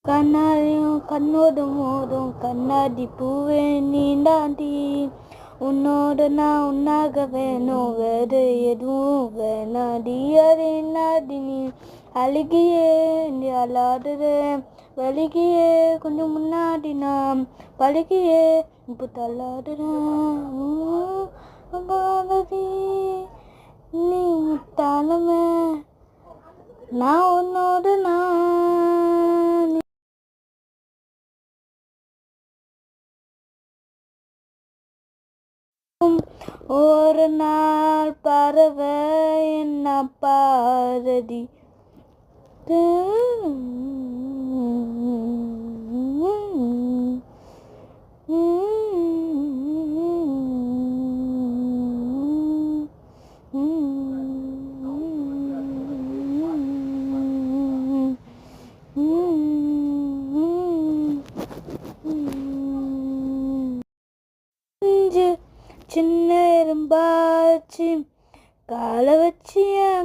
கண்ணாடியும் கண்ணோடு மோதும் கண்ணாடி பூவே நீண்டாண்டி உன்னோடு நான் உன்னாக வேணும் வேறு எதுவும் வேணாடி அதே நாடி நீ அழுகியே நீ அலாடுற வலிகியே கொஞ்சம் முன்னாடி நான் பழகியே இப்போ தள்ளாடுறேன் நீ முத்தாலுமே நான் உன்னோடு நான் ஒரு நாள் பறவை என்ன பாரதி சின்ன எறும்பாச்சு காலை வச்சு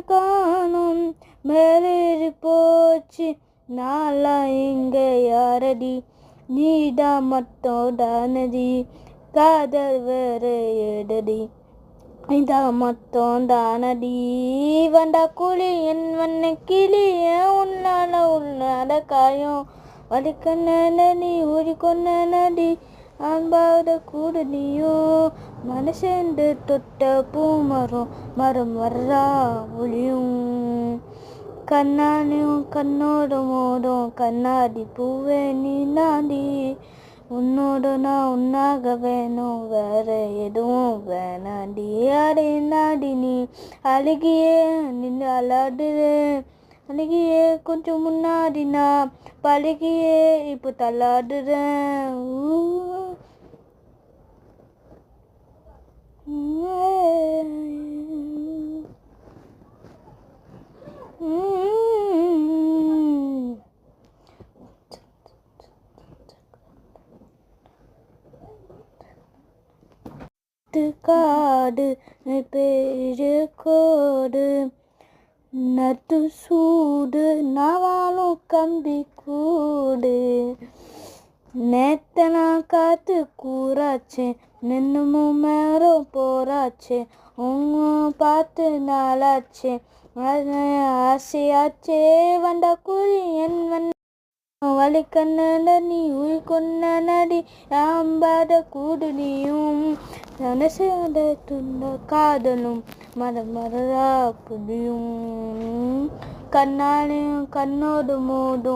காணும் மேலேறி போச்சு நாளா இங்க யாரடி நீதான் மட்டும் தானடி காதல் வேற ஏடடி இதான் மட்டும் தானடி வண்டா கூலி என் வண்ண கிளி உன்னால காயம் வலிக்கண்ண நீ ஊறிக்கொன்ன நடி அன்பாத கூட நீயும் மனசேண்டு தொட்ட பூ மரம் வர்றா ஒளியும் கண்ணாடியும் கண்ணோடு மோதும் கண்ணாடி பூவே நீ நாடி உன்னோடு நான் உன்னாக வேணும் வேற எதுவும் வேணாண்டி அடே நாடி நீ அழுகியே நின்று அலாடுறே அழுகியே கொஞ்சம் முன்னாடி நான் பழகியே இப்போ தள்ளாடுறேன் காடு பெரிய கோடு நட்டு சூடு நாவாலும் கம்பி கூடு நேத்த நான் காத்து கூறாச்சே நின்னுமும் மேரம் போறாச்சே உங்க பார்த்து நாளாச்சே ஆசையாச்சே வண்டா கூறி என் வலிக்கண்ண நீ உயிர்கொன்ன நடி அம்பாத கூடு நீயும் மனசேட துண்ட காதலும் மரமரா புதியும் கண்ணாடியும் கண்ணோடு மோதும்